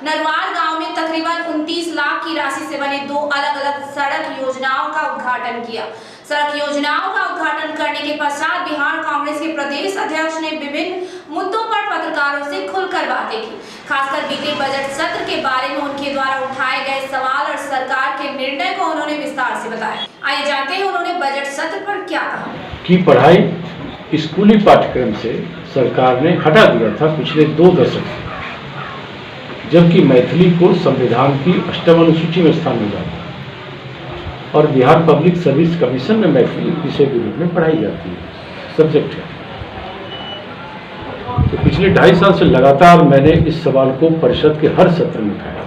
नरवार गांव में तकरीबन 29 लाख की राशि से बने 2 अलग-अलग सड़क योजनाओं का उद्घाटन किया। सड़क योजनाओं का उद्घाटन करने के पश्चात बिहार कांग्रेस के प्रदेश अध्यक्ष ने विभिन्न मुद्दों पर पत्रकारों से खुलकर बातें की। खासकर बीते बजट सत्र के बारे में उनके द्वारा उठाए गए सवाल और सरकार के निर्णय को उन्होंने विस्तार से बताया। आइए जानते हैं उन्होंने बजट सत्र पर क्या कहा। कि पढ़ाई स्कूली पाठ्यक्रम से सरकार ने हटा दिया था पिछले 2 दशक से, जबकि मैथिली को संविधान की 8वीं अनुसूची में स्थान मिला था और बिहार पब्लिक सर्विस कमीशन में मैथिली विषय के रूप में पढ़ाई जाती है, सब्जेक्ट है। तो पिछले 2.5 साल से लगातार मैंने इस सवाल को परिषद के हर सत्र में उठाया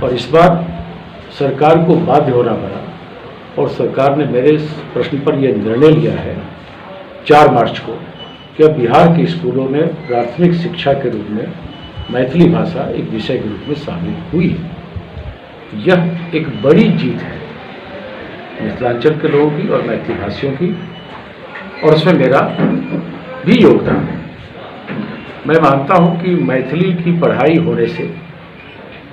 और इस बार सरकार को बाध्य होना पड़ा और सरकार ने मेरे इस प्रश्न पर यह निर्णय लिया है 4 मार्च को कि अब बिहार के स्कूलों में प्राथमिक शिक्षा के रूप में मैथिली भाषा एक विषय के रूप में शामिल हुई है। यह एक बड़ी जीत है मिथिलांचल के लोगों की और मैथिली भाषियों की, और उसमें मेरा भी योगदान है। मैं मानता हूं कि मैथिली की पढ़ाई होने से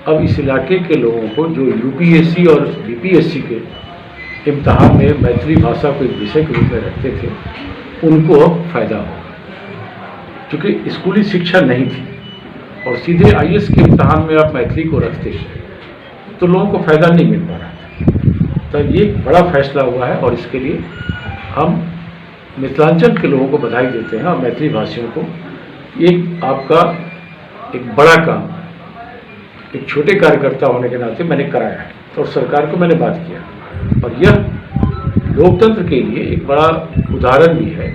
अब इस इलाके के लोगों को जो यूपीएससी और बीपीएससी के इम्तहान में मैथिली भाषा को एक विषय के रूप में रखते थे, उनको अब फायदा होगा, क्योंकि स्कूली शिक्षा नहीं थी और सीधे आईएएस के इम्तहान में आप मैथिली को रखते तो लोगों को फायदा नहीं मिल पा रहा था। तो ये बड़ा फैसला हुआ है और इसके लिए हम मिथिलांचल के लोगों को बधाई देते हैं और मैथिली भाषियों को। एक आपका एक बड़ा काम एक छोटे कार्यकर्ता होने के नाते मैंने कराया है और सरकार को मैंने बात किया, और यह लोकतंत्र के लिए एक बड़ा उदाहरण भी है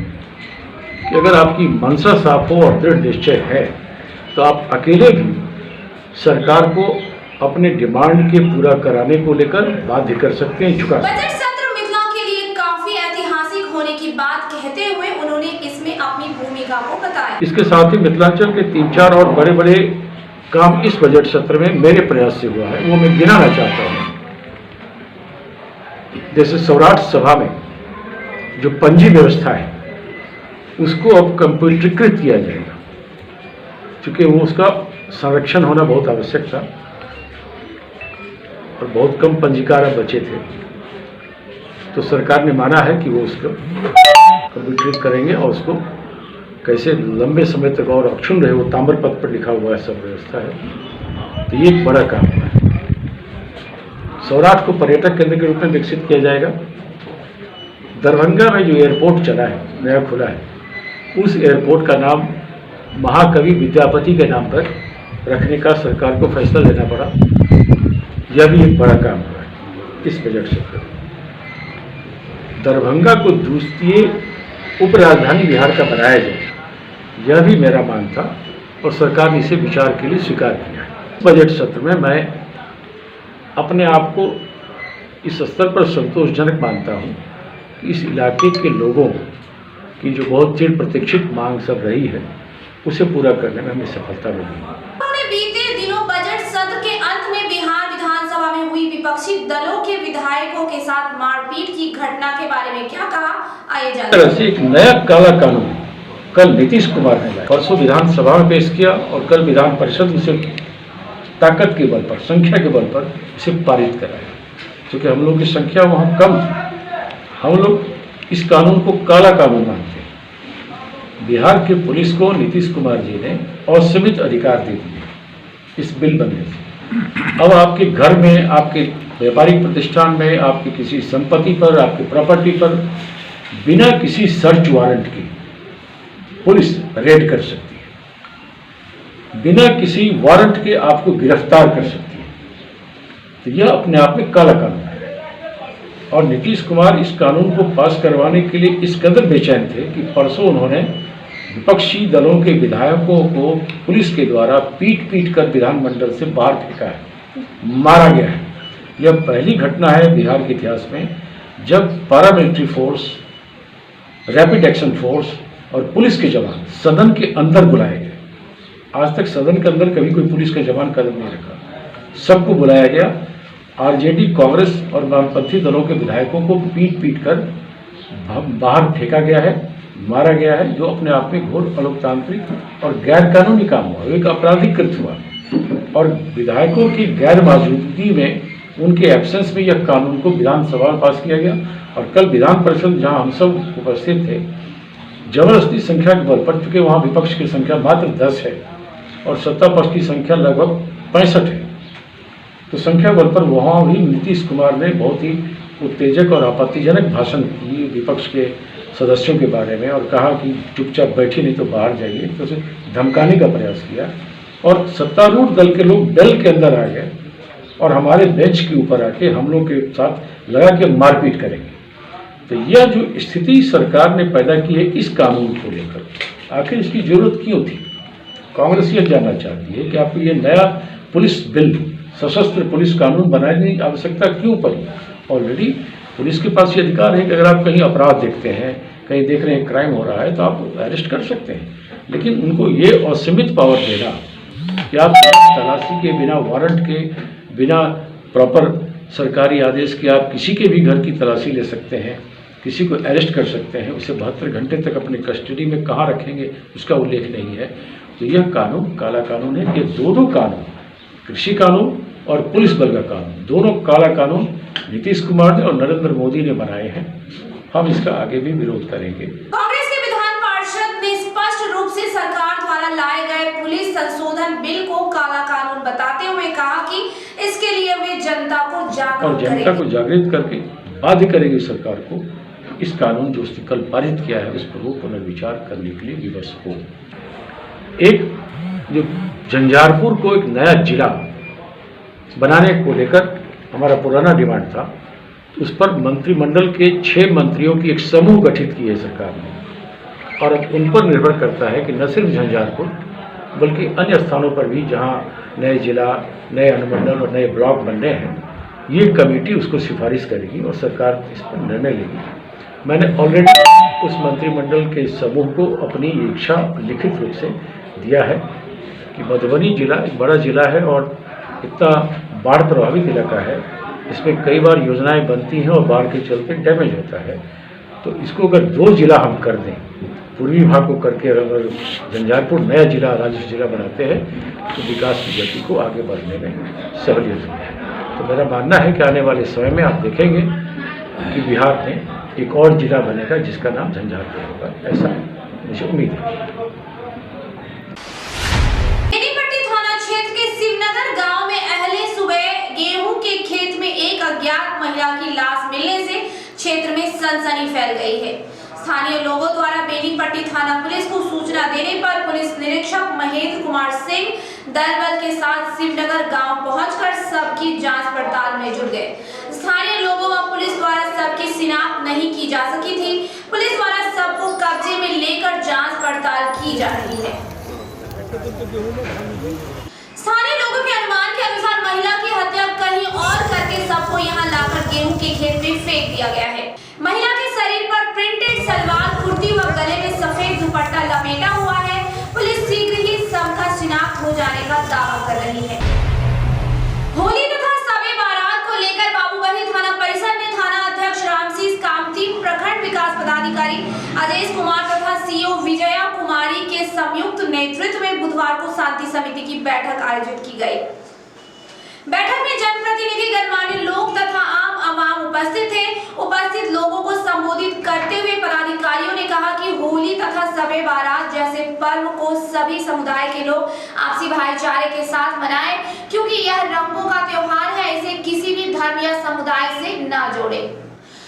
कि अगर आपकी मंशा साफ हो और दृढ़ निश्चय है तो आप अकेले भी सरकार को अपने डिमांड के पूरा कराने को लेकर बाध्य कर सकते हैं, झुका सकते हैं। बजट सत्र मिथिला के लिए काफी ऐतिहासिक होने की बात कहते हुए उन्होंने इसमें अपनी भूमिका को बताया। इसके साथ ही मिथिलांचल के 3-4 और बड़े-बड़े काम इस बजट सत्र में मेरे प्रयास से हुआ है, वो मैं गिनाना चाहता हूँ। जैसे सौराष्ट्र सभा में जो पंजी व्यवस्था है उसको अब कंप्यूटरीकृत किया जाएगा, क्योंकि वो उसका संरक्षण होना बहुत आवश्यक था और बहुत कम पंजीकार बचे थे। तो सरकार ने माना है कि वो उसको कंप्यूटरीकृत करेंगे और उसको कैसे लंबे समय तक और अक्षुण्ण रहे, वो ताम्रपत्र पर लिखा हुआ है, सब व्यवस्था है। तो ये एक बड़ा काम है। सौराष्ट्र को पर्यटक केंद्र के रूप में विकसित किया जाएगा। दरभंगा में जो एयरपोर्ट चला है, नया खुला है, उस एयरपोर्ट का नाम महाकवि विद्यापति के नाम पर रखने का सरकार को फैसला लेना पड़ा। यह भी एक बड़ा काम हुआ है इस बजट सत्र में। दरभंगा को द्वितीय उपराजधानी बिहार का बनाया जाए, यह भी मेरा मांग था और सरकार ने इसे विचार के लिए स्वीकार किया है। बजट सत्र में मैं अपने आप को इस स्तर पर संतोषजनक मानता हूँ कि इस इलाके के लोगों की जो बहुत चिर प्रतीक्षित मांग सब रही है उसे पूरा करने में हमें सफलता मिली। उन्होंने बीते दिनों बजट सत्र के अंत में बिहार विधानसभा में हुई विपक्षी दलों के विधायकों के साथ मारपीट की घटना के बारे में क्या कहा, आइए जानते हैं। एक नया काला कानून कल नीतीश कुमार ने परसों विधानसभा में पेश किया और कल विधान परिषद इसे ताकत के बल पर, संख्या के बल पर इसे पारित कराया, क्योंकि हम लोग की संख्या वहाँ कम, हम लोग इस कानून को काला कानून मानते हैं। बिहार के पुलिस को नीतीश कुमार जी ने असीमित अधिकार दे दिए इस बिल बनने से। अब आपके घर में, आपके व्यापारिक प्रतिष्ठान में, आपकी किसी संपत्ति पर, आपकी प्रॉपर्टी पर बिना किसी सर्च वारंट के पुलिस रेड कर सकती है, बिना किसी वारंट के आपको गिरफ्तार कर सकती है। तो यह अपने आप में काला कानून है और नीतीश कुमार इस कानून को पास करवाने के लिए इस कदर बेचैन थे कि परसों उन्होंने विपक्षी दलों के विधायकों को पुलिस के द्वारा पीट कर विधानमंडल से बाहर फेंका है, मारा गया है। यह पहली घटना है बिहार के इतिहास में जब paramilitary force, rapid action force और पुलिस के जवान सदन के अंदर बुलाए गए। आज तक सदन के अंदर कभी कोई पुलिस का जवान कदम नहीं रखा, सबको बुलाया गया। आरजेडी, कांग्रेस और वामपंथी दलों के विधायकों को पीट कर बाहर फेंका गया है, मारा गया है, जो अपने आप में घोर अलोकतांत्रिक और गैर कानूनी काम हुआ, एक आपराधिक कृत्य हुआ। और विधायकों की गैर मौजूदगी में, उनके एब्सेंस में यह कानून को विधानसभा में पास किया गया। और कल विधान परिषद जहां हम सब उपस्थित थे, जबरदस्ती संख्या के बल पर, चूंकि वहां विपक्ष की संख्या मात्र 10 है और सत्ता पक्ष की संख्या लगभग 65 है, तो संख्या बल पर वहां भी नीतीश कुमार ने बहुत ही उत्तेजक और आपत्तिजनक भाषण की विपक्ष के सदस्यों के बारे में, और कहा कि चुपचाप बैठिए नहीं तो बाहर जाइए, तो उसे धमकाने का प्रयास किया। और सत्तारूढ़ दल के लोग दल के अंदर आ गए और हमारे बेंच के ऊपर आके हम लोग के साथ लगा के मारपीट करेंगे। तो यह जो स्थिति सरकार ने पैदा की है इस कानून को लेकर, आखिर इसकी जरूरत क्यों थी? कांग्रेस यह जानना चाहती है कि आपको ये नया पुलिस बिल, सशस्त्र पुलिस कानून बनाने की आवश्यकता क्यों पड़ी? ऑलरेडी पुलिस के पास ये अधिकार है कि अगर आप कहीं अपराध देखते हैं, कहीं देख रहे हैं क्राइम हो रहा है, तो आप अरेस्ट कर सकते हैं। लेकिन उनको ये असीमित पावर देना कि आप तलाशी के बिना, वारंट के बिना, प्रॉपर सरकारी आदेश के आप किसी के भी घर की तलाशी ले सकते हैं, किसी को अरेस्ट कर सकते हैं, उसे 72 घंटे तक अपनी कस्टडी में कहाँ रखेंगे उसका उल्लेख नहीं है। तो यह कानून काला कानून है। ये दोनों कानून, कृषि कानून और पुलिस बल का कानून, दोनों काला कानून नीतीश कुमार ने और नरेंद्र मोदी ने बनाए हैं। हम इसका आगे भी विरोध करेंगे। कांग्रेस के विधान पार्षद ने स्पष्ट रूप से सरकार द्वारा लाए गए पुलिस संशोधन बिल को काला कानून बताते हुए कहा कि इसके लिए वे जनता को जागृत करके बाध्य करेंगे सरकार को इस कानून जो उसने कल पारित किया है उस पर वो पुनर्विचार करने के लिए विवश हो। एक जो झंझारपुर को एक नया जिला बनाने को लेकर हमारा पुराना डिमांड था, उस पर मंत्रिमंडल के 6 मंत्रियों की एक समूह गठित की है सरकार ने, और उन पर निर्भर करता है कि न सिर्फ झंझारपुर बल्कि अन्य स्थानों पर भी जहां नए जिला, नए अनुमंडल और नए ब्लॉक बनने हैं, ये कमेटी उसको सिफारिश करेगी और सरकार इस पर निर्णय लेगी। मैंने ऑलरेडी उस मंत्रिमंडल के समूह को अपनी इच्छा लिखित रूप से दिया है कि मधुबनी जिला एक बड़ा जिला है और इतना बाढ़ प्रभावित इलाका है, इसमें कई बार योजनाएं बनती हैं और बाढ़ के चलते डैमेज होता है। तो इसको अगर 2 जिला हम कर दें, पूर्वी भाग को करके अगर झंझारपुर नया जिला, राज्य जिला बनाते हैं, तो विकास की गति को आगे बढ़ने में सहूलियत होगी। तो मेरा मानना है कि आने वाले समय में आप देखेंगे कि बिहार में एक और जिला बनेगा जिसका नाम झंझारपुर होगा, ऐसा मुझे उम्मीद है। बेनीपट्टी थाना क्षेत्र के शिवनगर गांव में अहले सुबह गेहूं के खेत में एक अज्ञात महिला की लाश मिलने से क्षेत्र में सनसनी फैल गई है। स्थानीय लोगों द्वारा बेनीपट्टी थाना पुलिस को सूचना देने पर पुलिस निरीक्षक महेंद्र कुमार सिंह दल बल के साथ शिवनगर गांव पहुंचकर सबकी जांच पड़ताल में जुट गए। स्थानीय लोगों व पुलिस द्वारा सबकी शिनाख्त नहीं की जा सकी थी। पुलिस द्वारा सबको कब्जे में लेकर जांच पड़ताल की जा रही है। स्थानीय लोगों के अनुमान के अनुसार महिला की हत्या कहीं और करके सबको यहां लाकर गेहूं के खेत में फेंक दिया गया है। महिला के शरीर पर प्रिंटेड सलवार कुर्ती व गले में सफेद दुपट्टा लपेटा हुआ है। पुलिस शीघ्र ही सबका शिनाख्त हो जाने का दावा कर रही है। होली तथा शबे बारात को लेकर बाबूबली थाना परिसर में थाना अध्यक्ष रामशीष कामती, प्रखंड विकास पदाधिकारी आदेश कुमार तथा सीओ विजया कुमारी के संयुक्त नेतृत्व में बुधवार को शांति समिति की बैठक आयोजित की गई। बैठक में जनप्रतिनिधि, गणमान्य लोग तथा आम आवाम उपस्थित थे। उपस्थित लोगों को संबोधित करते हुए पदाधिकारियों ने कहा कि होली तथा शबे बारात जैसे पर्व को सभी समुदाय के लोग आपसी भाईचारे के साथ मनाएं, क्योंकि यह रंगों का त्योहार है। इसे किसी भी धर्म या समुदाय से न जोड़े।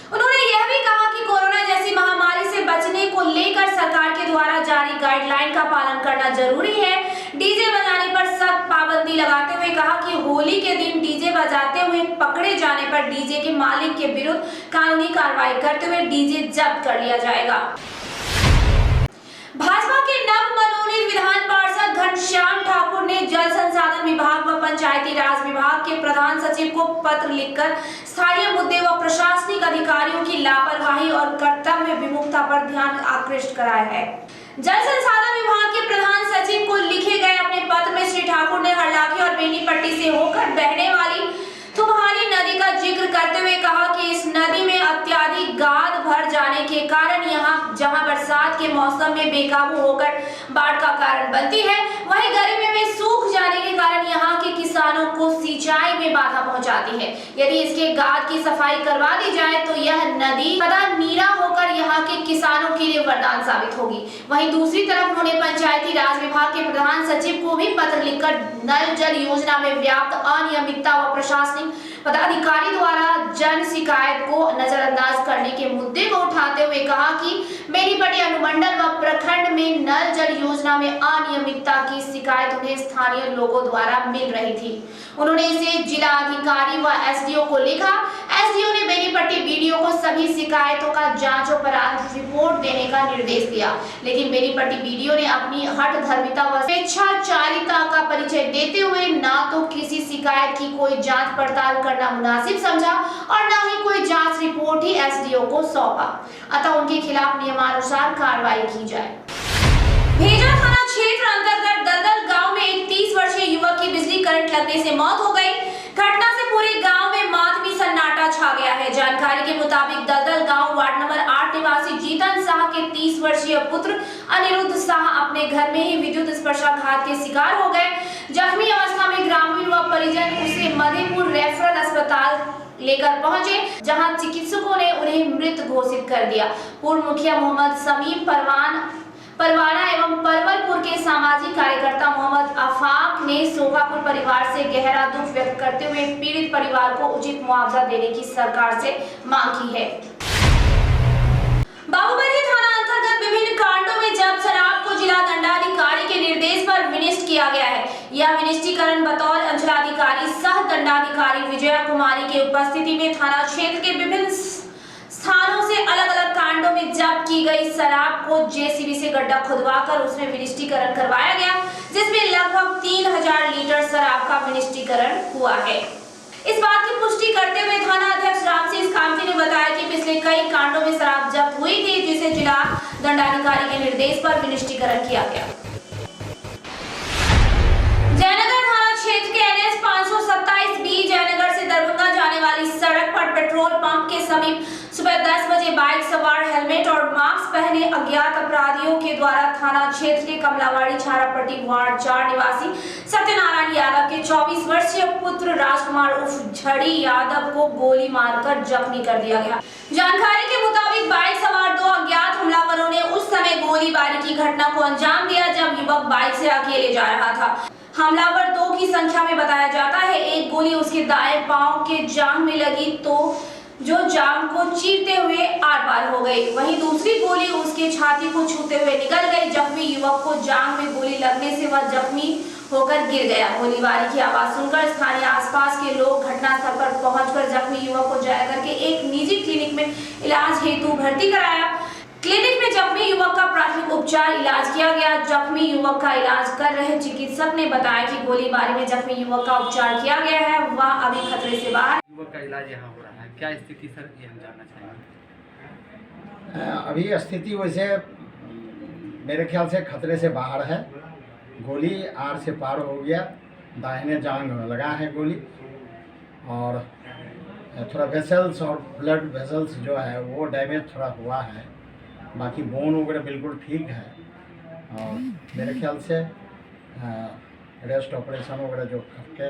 उन्होंने यह भी कहा कि कोरोना जैसी महामारी से बचने को लेकर सरकार के द्वारा जारी गाइडलाइन का पालन करना जरूरी है। डीजे बजाने पर सख्त पाबंदी लगाते हुए कहा कि होली के दिन डीजे बजाते हुए पकड़े जाने पर डीजे के मालिक के विरुद्ध कानूनी कार्रवाई करते हुए डीजे जब्त कर लिया जाएगा। भाजपा के नवमनोनीत विधान पार्षद घनश्याम ठाकुर ने जल संसाधन विभाग व पंचायती राज विभाग के प्रधान सचिव को पत्र लिखकर स्थानीय मुद्दे व प्रशासनिक अधिकारियों की लापरवाही और कर्तव्य विमुखता पर ध्यान आकृष्ट कराया है। जल संसाधन विभाग के प्रधान सचिव को लिखे गए अपने पत्र में श्री ठाकुर ने हरलाखी और बेनीपट्टी से होकर बहने वाली तुम्हारी नदी का जिक्र करते हुए कहा कि इस नदी में अत्यधिक गाद भर जाने के कारण यहाँ जहाँ बरसात के मौसम में बेकाबू होकर बाढ़ का कारण बनती है, वहीं गर्मी में सूख जाने के कारण यहाँ के किसानों को सिंचाई में बाधा पहुंचाती है। यदि इसके गाद की सफाई करवा दी जाए तो यह नदी सदा नीरा होकर यहाँ के किसानों के लिए वरदान साबित होगी। वहीं दूसरी तरफ उन्होंने पंचायती राज विभाग के प्रधान सचिव को भी पत्र लिखकर नल जल योजना में व्याप्त अनियमितता व प्रशासनिक पदाधिकारी द्वारा जन शिकायत को नजरअंदाज करने के मुद्दे को उठाते हुए कहा कि बेनीपट्टी अनुमंडल व प्रखंड में नल जल योजना में अनियमितता की शिकायत उन्हें स्थानीय लोगों द्वारा मिल रही थी। उन्होंने इसे जिला अधिकारी व एसडीओ को लिखा। एसडीओ ने बेनीपट्टी बीडीओ को सभी शिकायतों का जांच उपरांत रिपोर्ट देने का निर्देश दिया, लेकिन बेनीपट्टी बीडीओ ने अपनी हठधर्मिता व स्वेच्छाचारिता का परिचय देते हुए न तो किसी शिकायत की कोई जांच पड़ताल करना मुनासिब समझा और न ही कोई जांच रिपोर्ट ही एसडीओ को सौंपा। अतः उनके खिलाफ नियमानुसार कार्रवाई की जाए। भेजा थाना क्षेत्र अंतर्गत दलदल गांव में एक 30 वर्षीय युवक की बिजली करंट लगने से मौत हो गई। घटना से पूरे गांव में मातमी सन्नाटा छा गया है। जानकारी के मुताबिक दलदल गांव वार्ड नंबर 8 निवासी जीतन शाह के 30 वर्षीय पुत्र अनिरुद्ध शाह अपने घर में ही विद्युत स्पर्शाघात के शिकार हो गए। जख्मी अवस्था में ग्रामीण व परिजन उसे मधेपुर रेफरल अस्पताल लेकर पहुंचे, जहां चिकित्सकों ने उन्हें मृत घोषित कर दिया। पूर्व मुखिया मोहम्मद समीम परवाना एवं परवलपुर के सामाजिक कार्यकर्ता मोहम्मद आफाक ने सोहापुर परिवार से गहरा दुख व्यक्त करते हुए पीड़ित परिवार को उचित मुआवजा देने की सरकार से मांग की है। बाहुबली थाना अंतर्गत विभिन्न कांडों में जब्त शराब को जिला दंडाधिकारी के निर्देश पर विनिष्ट किया गया है। यह विनिष्टीकरण बतौर अंचलाधिकारी सह दंडाधिकारी विजया कुमारी के उपस्थिति में थाना क्षेत्र के विभिन्न स्थानों से अलग अलग कांडों में जब्त की गई शराब को जेसीबी से गड्ढा खुदवाकर उसमें विनिष्टीकरण करवाया गया, जिसमें लगभग 3000 लीटर शराब का विनिष्टीकरण हुआ है। इस बात की पुष्टि करते हुए थाना अध्यक्ष रामसिंह कामती ने बताया कि पिछले कई कांडों में शराब जब्त हुई थी, जिसे जिला दंडाधिकारी के निर्देश पर विनिष्टीकरण किया गया। जयनगर थाना क्षेत्र के NH 527 बी जयनगर से दरभंगा जाने वाली सड़क पर पेट्रोल पंप के समीप सुबह 10 बजे बाइक सवार हेलमेट और मास्क पहने अज्ञात अपराधियों के द्वारा थाना क्षेत्र के कमलावाड़ी छारापट्टी वार्ड 4 निवासी सत्यनारायण यादव के 24 वर्षीय पुत्र राजकुमार उर्फ झड़ी यादव को गोली मारकर जख्मी कर दिया गया। जानकारी के मुताबिक बाइक सवार 2 अज्ञात हमलावरों ने उस समय गोलीबारी की घटना को अंजाम दिया जब युवक बाइक से अकेले जा रहा था। हमलावर 2 की संख्या में बताया जाता है। एक गोली उसके दाएं पांव के जांघ में लगी तो जो जांघ को चीरते हुए आर पार हो गई, वहीं दूसरी गोली उसके छाती को छूते हुए निकल गई। जख्मी युवक को जांघ में गोली लगने से वह जख्मी होकर गिर गया। गोलीबारी की आवाज सुनकर स्थानीय आसपास के लोग घटनास्थल पर पहुंचकर जख्मी युवक को जयनगर के एक निजी क्लिनिक में इलाज हेतु भर्ती कराया। क्लिनिक में जख्मी युवक का प्राथमिक उपचार इलाज किया गया। जख्मी युवक का इलाज कर रहे चिकित्सक ने बताया कि गोलीबारी में जख्मी युवक का उपचार किया गया है, वह अभी खतरे से बाहर। युवक का इलाज यहाँ हो रहा है, क्या स्थिति सर ये हम जानना चाहेंगे। अभी स्थिति वैसे मेरे ख्याल से खतरे से बाहर है। गोली आर से पार हो गया, दाहिने जांघ में लगा है गोली और थोड़ा वेसल्स और ब्लड वेसल्स जो है वो डैमेज थोड़ा हुआ है। बाकी बोन वगैरह बिल्कुल ठीक है और मेरे ख्याल से रेस्ट ऑपरेशन वगैरह जो करके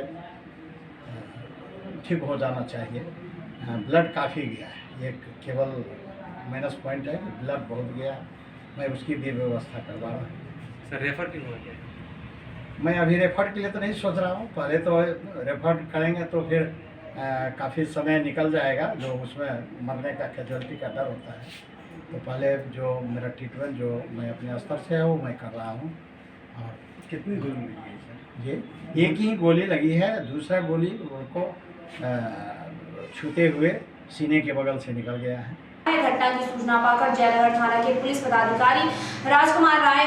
ठीक हो जाना चाहिए। ब्लड काफ़ी गया है, एक केवल माइनस पॉइंट है, ब्लड बहुत गया। मैं उसकी भी व्यवस्था करवा रहा हूँ। सर रेफर क्यों हो गया? मैं अभी रेफर के लिए तो नहीं सोच रहा हूँ, पहले तो रेफर करेंगे तो फिर काफ़ी समय निकल जाएगा, जो उसमें मरने का कैजुअलिटी का डर होता है। तो पहले जो मेरा ट्रीटमेंट जो मैं अपने स्तर से है वो मैं कर रहा हूँ। और कितनी गोली लगी है सर? ये एक ही गोली लगी है, दूसरा गोली उनको छूते हुए सीने के बगल से निकल गया है। घटना की सूचना पाकर जयनगर थाना के पुलिस पदाधिकारी राजकुमार राय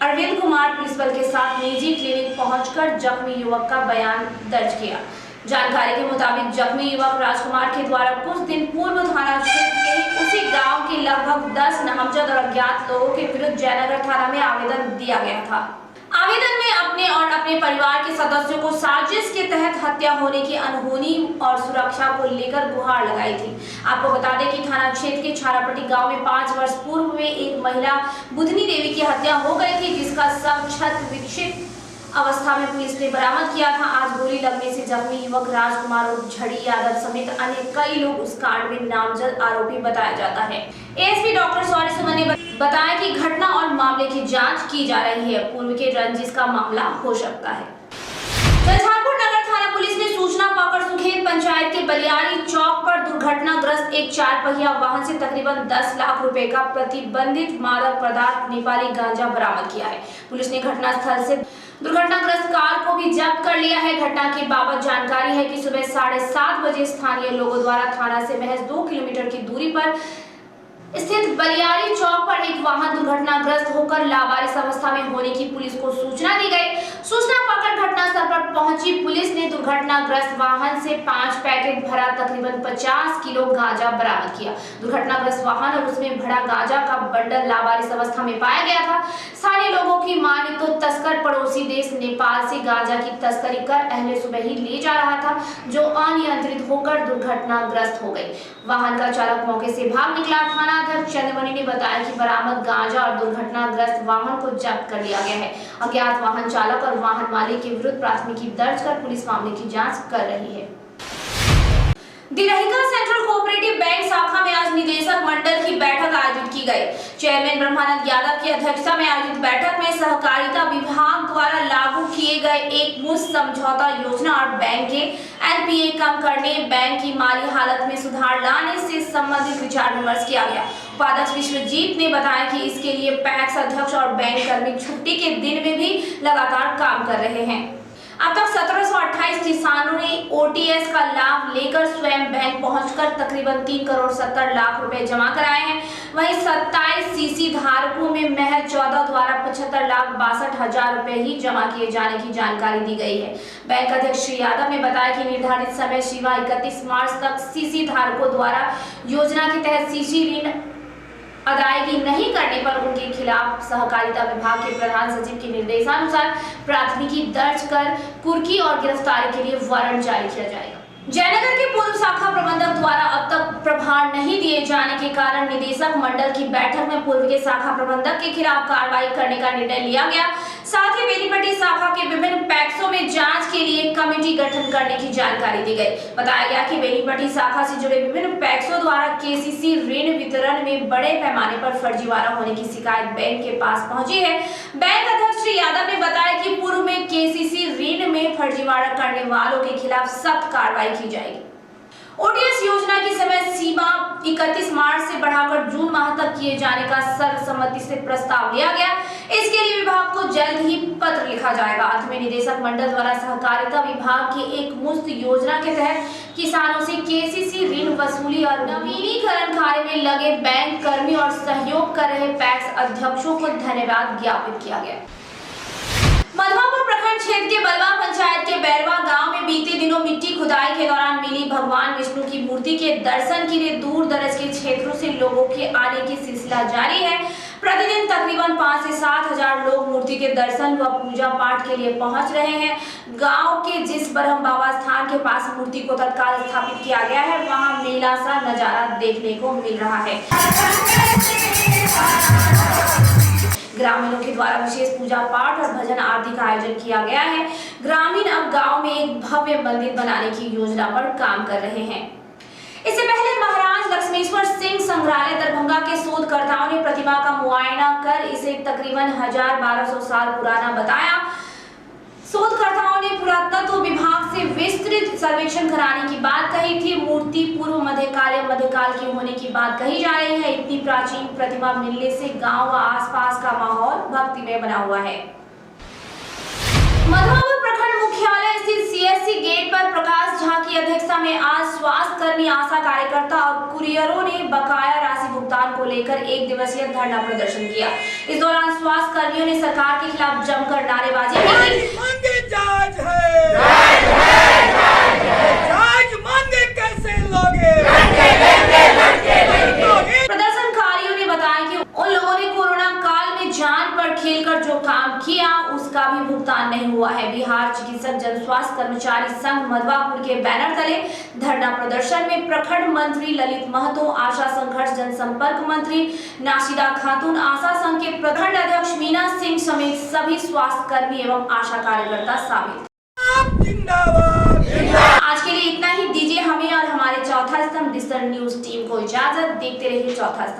अरविंद कुमार पुलिस बल के साथ निजी क्लिनिक पहुंचकर जख्मी युवक का बयान दर्ज किया। जानकारी के मुताबिक जख्मी युवक राजकुमार के द्वारा कुछ दिन पूर्व थाना क्षेत्र के उसी गांव के लगभग 10 नामजद और अज्ञात लोगों के विरुद्ध जयनगर थाना में आवेदन दिया गया था। आवेदन में अपने और अपने परिवार के सदस्यों को साजिश के तहत हत्या होने की अनहोनी और सुरक्षा को लेकर गुहार लगाई थी। आपको बता दें कि थाना क्षेत्र के छारापट्टी गांव में 5 वर्ष पूर्व में एक महिला बुधनी देवी की हत्या हो गई थी, जिसका शव क्षत विक्षिप्त अवस्था में पुलिस ने बरामद किया था। आज गोली लगने से जख्मी युवक राजकुमार और झड़ी यादव समेत अन्य कई लोग उस कांड में नामजद आरोपी बताया जाता है। एएसपी डॉक्टर सौर्य सुमन ने बताया कि घटना और मामले की जांच की जा रही है। पूर्व के रंजिश का मामला हो सकता है। जलझारपुर नगर थाना पुलिस ने सूचना पाकर सुखेत पंचायत के बलियारी चौक पर दुर्घटनाग्रस्त एक 4 पहिया वाहन से तकरीबन 10 लाख रुपए का प्रतिबंधित मादक पदार्थ नेपाली गांजा बरामद किया है। पुलिस ने घटनास्थल से दुर्घटनाग्रस्त कार को भी जब्त कर लिया है। घटना के बाबत जानकारी है कि सुबह 7:30 बजे स्थानीय लोगों द्वारा थाना से महज 2 किलोमीटर की दूरी पर स्थित बलियारी चौक पर एक वाहन दुर्घटनाग्रस्त होकर लावारिस अवस्था में होने की पुलिस को सूचना दी गई। सूचना पाकर घटनास्थल पर पहुंची पुलिस ने दुर्घटनाग्रस्त वाहन से 5 पैकेट भरा तकरीबन 50 किलो गांजा बरामद किया। दुर्घटनाग्रस्त वाहन और उसमें भरा गांजा का बंडल लावारिस अवस्था में पाया गया था। स्थानीय लोगों की माने तो तस्कर पड़ोसी देश नेपाल से गांजा की तस्करी कर अहले सुबह ही ले जा रहा था, जो अनियंत्रित होकर दुर्घटनाग्रस्त हो गई। वाहन का चालक मौके से भाग निकला। थाना अध्यक्ष चंद्रमणि ने बताया कि बरामद गांजा और दुर्घटनाग्रस्त वाहन को जब्त कर लिया गया है। अज्ञात वाहन चालक और वाहन मालिक के विरुद्ध प्राथमिकी दर्ज कर पुलिस मामले की जांच कर रही है। दिरहिका सेंट्रल कोऑपरेटिव बैंक शाखा में आज निदेशक मंडल की बैठक आयोजित की गई। चेयरमैन ब्रह्मानंद यादव की अध्यक्षता में आयोजित बैठक में सहकारिता विभाग द्वारा लागू किए गए एक मुश्त समझौता योजना और बैंक के एनपीए कम करने, बैंक की माली हालत में सुधार लाने से संबंधित विचार विमर्श किया गया। उपाध्यक्ष विश्वजीत ने बताया कि इसके लिए पैक्स अध्यक्ष और बैंक कर्मी छुट्टी के दिन में भी लगातार काम कर रहे हैं। अब तक 1728 किसानों ने ओटीएस का लाभ लेकर स्वयं बैंक पहुंचकर तकरीबन 3 करोड़ 70 लाख रुपए जमा कराए हैं। वहीं 27 सीसी धारकों में महज 14 द्वारा 75 लाख 62 हजार रुपए ही जमा किए जाने की जानकारी दी गई है। बैंक अध्यक्ष श्री यादव ने बताया कि निर्धारित समय सीमा 31 मार्च तक सीसी धारकों द्वारा योजना के तहत सीसी ऋण अदायगी नहीं करने पर उनके खिलाफ सहकारिता विभाग के प्रधान सचिव के निर्देशानुसार प्राथमिकी दर्ज कर कुर्की और गिरफ्तारी के लिए वारंट जारी किया जाएगा। जयनगर के पूर्व शाखा प्रबंधक द्वारा अब तक प्रभार नहीं दिए जाने के कारण निदेशक मंडल की बैठक में पूर्व के शाखा प्रबंधक के खिलाफ कार्रवाई करने का निर्णय लिया गया। साथ ही बेनीपट्टी शाखा के विभिन्न पैक्सों में जांच के लिए कमेटी गठन करने की जानकारी दी गई। बताया गया कि बेनीपट्टी शाखा से जुड़े विभिन्न पैक्सों द्वारा केसीसी ऋण वितरण में बड़े पैमाने पर फर्जीवाड़ा होने की शिकायत बैंक के पास पहुंची है। बैंक अध्यक्ष श्री यादव ने बताया कि पूर्व में केसीसी ऋण में फर्जीवाड़ा करने वालों के खिलाफ सख्त कार्रवाई की जाएगी। ओटीएस योजना की समय सीमा 31 मार्च से बढ़ाकर जून माह तक किए जाने का सर्वसम्मति से प्रस्ताव लिया गया। इसके लिए विभाग को जल्द ही पत्र लिखा जाएगा। अंत में निदेशक मंडल द्वारा सहकारिता विभाग की एक मुश्त योजना के तहत किसानों से केसीसी ऋण वसूली और नवीनीकरण कार्य में लगे बैंक कर्मी और सहयोग कर रहे पैक्स अध्यक्षों को धन्यवाद ज्ञापित किया गया। मधवापुर प्रखंड क्षेत्र के बलवा पंचायत के बैरवा गांव में बीते दिनों मिट्टी खुदाई के दौरान मिली भगवान विष्णु की मूर्ति के दर्शन के लिए दूर दराज के क्षेत्रों से लोगों के आने की सिलसिला जारी है। प्रतिदिन तकरीबन 5 से 7 हजार लोग मूर्ति के दर्शन व पूजा पाठ के लिए पहुंच रहे हैं। गांव के जिस ब्रह्म बाबा स्थान के पास मूर्ति को तत्काल स्थापित किया गया है, वहां मेला सा नजारा देखने को मिल रहा है। ग्रामीणों के द्वारा विशेष पूजा पाठ और भजन आरती का आयोजन किया गया है। ग्रामीण अब गांव में एक भव्य मंदिर बनाने की योजना पर काम कर रहे हैं। इससे पहले महाराज लक्ष्मेश्वर सिंह संग्रहालय दरभंगा के शोधकर्ताओं ने प्रतिमा का मुआयना कर इसे तकरीबन 1200 साल पुराना बताया। शोधकर्ताओं ने पुरातत्व विभाग से विस्तृत सर्वेक्षण कराने की बात कही थी। मूर्ति पूर्व मध्यकाल की होने की बात कही जा रही है। इतनी प्राचीन प्रतिमा मिलने से गांव व आसपास का माहौल भक्तिमय बना हुआ है। मधवापुर प्रखंड मुख्यालय स्थित सीएससी गेट पर प्रकाश झा की अध्यक्षता में आज स्वास्थ्य कर्मी, आशा कार्यकर्ता और कुरियरों ने बकाया राशि भुगतान को लेकर 1 दिवसीय धरना प्रदर्शन किया। इस दौरान स्वास्थ्य कर्मियों ने सरकार के खिलाफ जमकर नारेबाजी की। प्रदर्शनकारियों ने बताया कि उन लोगों ने कोरोना काल में जान पर खेलकर जो काम किया उसका भी भुगतान नहीं हुआ है। बिहार चिकित्सक जन स्वास्थ्य कर्मचारी संघ मधवापुर के बैनर तले धरना प्रदर्शन में प्रखंड मंत्री ललित महतो, आशा संघर्ष जनसंपर्क मंत्री नाशिदा खातून, आशा संघ के प्रखंड अध्यक्ष मीना सिंह समेत सभी स्वास्थ्य कर्मी एवं आशा कार्यकर्ता शामिल। आज के लिए इतना ही। दीजिए हमें और हमारे चौथा स्तंभ डिजिटल न्यूज टीम को इजाजत। देखते रहिए चौथा स्तंभ।